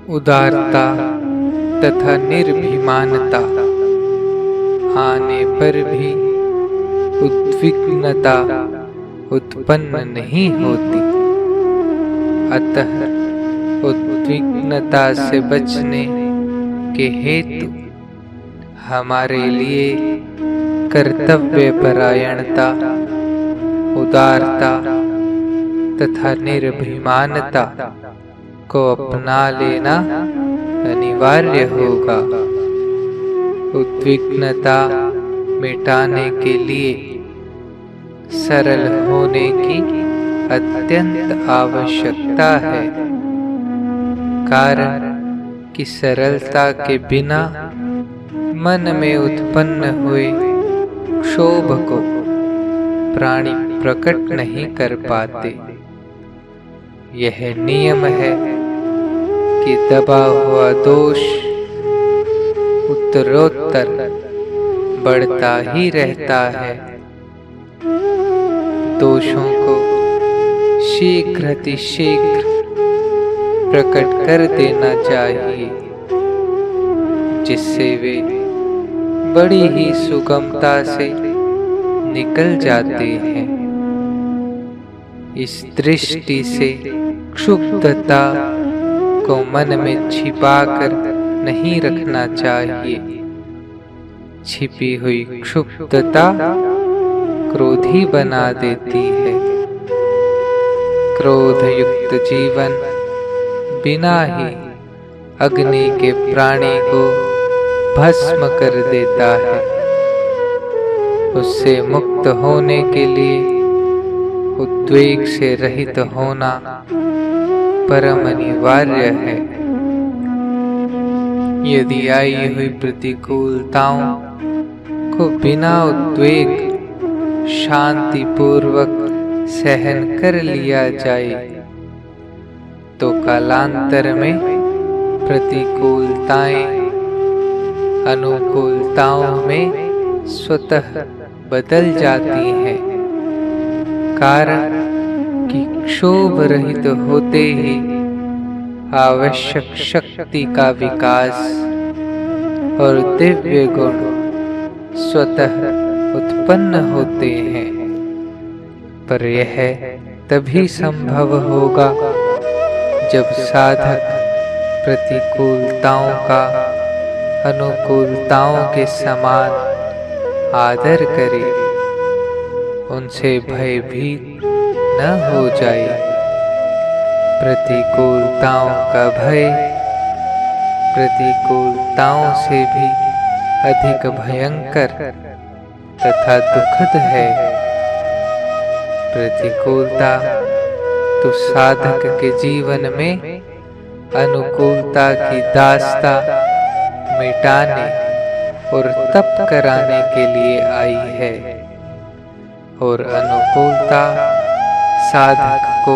उदारता तथा निर्भिमानता आने पर भी उद्विग्नता उत्पन्न नहीं होती। अतः उद्विग्नता से बचने के हेतु हमारे लिए कर्तव्यपरायणता, उदारता तथा निर्भिमानता को अपना लेना अनिवार्य होगा। उद्विग्नता मिटाने के लिए सरल होने की अत्यंत आवश्यकता है, कारण कि सरलता के बिना मन में उत्पन्न हुए क्षोभ को प्राणी प्रकट नहीं कर पाते। यह नियम है कि दबा हुआ दोष उत्तरोत्तर बढ़ता ही रहता है। दोषों को शीघ्रातिशीघ्र प्रकट कर देना चाहिए, जिससे वे बड़ी ही सुगमता से निकल जाते हैं। इस दृष्टि से क्षुब्धता को मन में छिपाकर नहीं रखना चाहिए। छिपी हुई क्षुब्धता क्रोधी बना देती है। क्रोध युक्त जीवन बिना ही अग्नि के प्राणी को भस्म कर देता है। उससे मुक्त होने के लिए उद्वेग से रहित होना परम अनिवार्य है। यदि आई हुई प्रतिकूलताओं को बिना उद्वेग शांति पूर्वक सहन कर लिया जाए, तो कालांतर में प्रतिकूलताएं अनुकूलताओं में स्वतः बदल जाती हैं। कारण कि क्षोभ रहित होते ही आवश्यक शक्ति का विकास और दिव्य गुण स्वतः उत्पन्न होते हैं। पर यह तभी संभव होगा जब साधक प्रतिकूलताओं का अनुकूलताओं के समान आदर करे, उनसे भयभीत न हो जाए। प्रतिकूलताओं का भय प्रतिकूलताओं से भी अधिक भयंकर तथा दुखद है। प्रतिकूलता तो साधक के जीवन में अनुकूलता की दास्ता मिटाने और तप कराने के लिए आई है, और अनुकूलता साधक को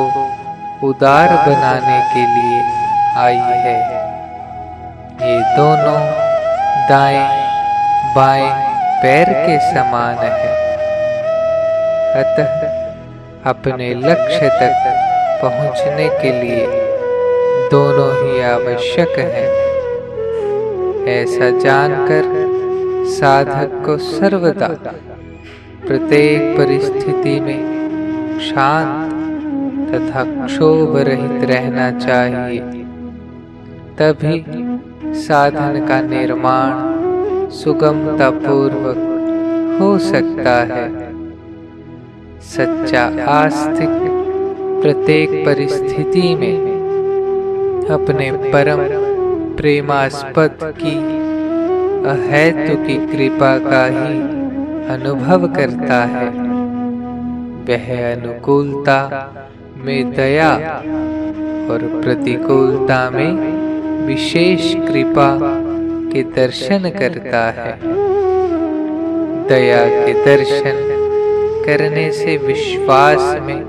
उदार बनाने के लिए आई है। ये दोनों दाएं बाएं पैर के समान है। अतः अपने लक्ष्य तक पहुंचने के लिए दोनों ही आवश्यक हैं। ऐसा जानकर साधक को सर्वदा प्रत्येक परिस्थिति में शांत तथा क्षोभ रहित रहना चाहिए। तभी साधन का निर्माण सुगमता पूर्वक हो सकता है। सच्चा आस्तिक प्रत्येक परिस्थिति में अपने परम प्रेमास्पद की अहेतुकी कृपा का ही अनुभव करता है। वह अनुकूलता में दया और प्रतिकूलता में विशेष कृपा के दर्शन करता है। दया के दर्शन करने से विश्वास में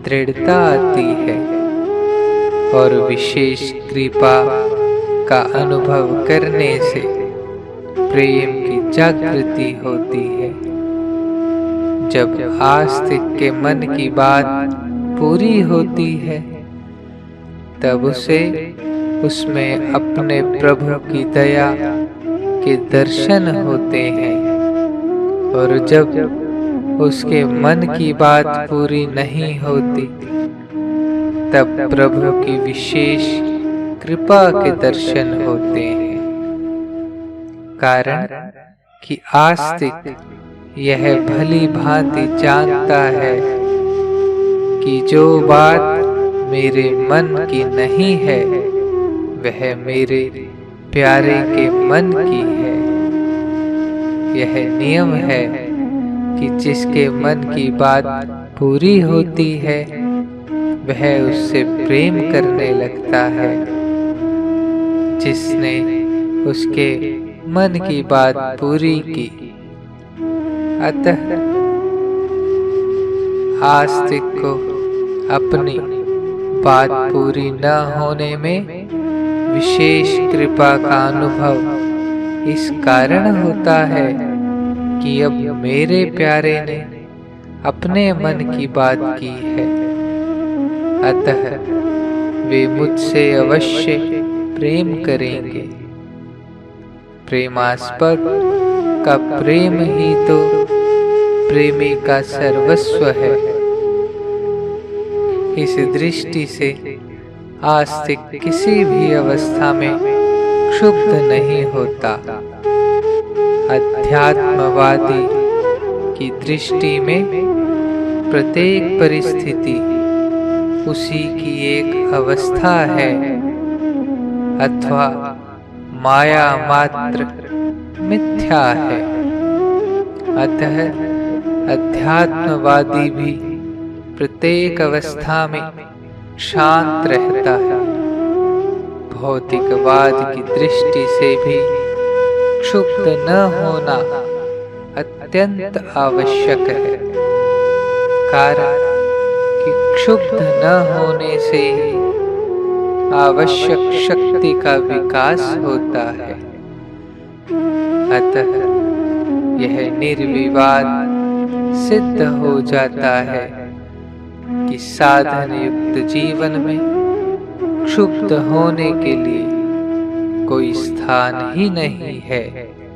दृढ़ता आती है और विशेष कृपा का अनुभव करने से प्रेम की जागृति होती है। जब आस्तिक के मन की बात पूरी होती है, तब उसे उसमें अपने प्रभु की दया के दर्शन होते हैं, और जब उसके मन की बात पूरी नहीं होती तब प्रभु की विशेष कृपा के दर्शन होते हैं। कारण कि आस्तिक यह भली भांति जानता है कि जो बात मेरे मन की नहीं है वह मेरे प्यारे के मन की है। यह नियम है कि जिसके मन की बात पूरी होती है वह उससे प्रेम करने लगता है। जिसने उसके मन की बात पूरी की, अतः आस्तिक को अपनी बात पूरी न होने में विशेष कृपा का अनुभव इस कारण होता है कि अब मेरे प्यारे ने अपने मन की बात की है, अतः वे मुझसे अवश्य प्रेम करेंगे। प्रेमास्पद का प्रेम ही तो प्रेमी का सर्वस्व है। इस दृष्टि से आस्तिक किसी भी अवस्था में क्षुब्ध नहीं होता। अध्यात्मवादी की दृष्टि में प्रत्येक परिस्थिति उसी की एक अवस्था है अथवा माया मात्र मिथ्या है। अतः अध्यात्मवादी भी प्रत्येक अवस्था में शांत रहता है। भौतिकवाद की दृष्टि से भी क्षुब्ध न होना अत्यंत आवश्यक है। कारण कि क्षुब्ध न होने से आवश्यक शक्ति का विकास होता है। अतः यह निर्विवाद सिद्ध हो जाता है कि साधन युक्त जीवन में क्षुब्ध होने के लिए कोई स्थान ही नहीं है।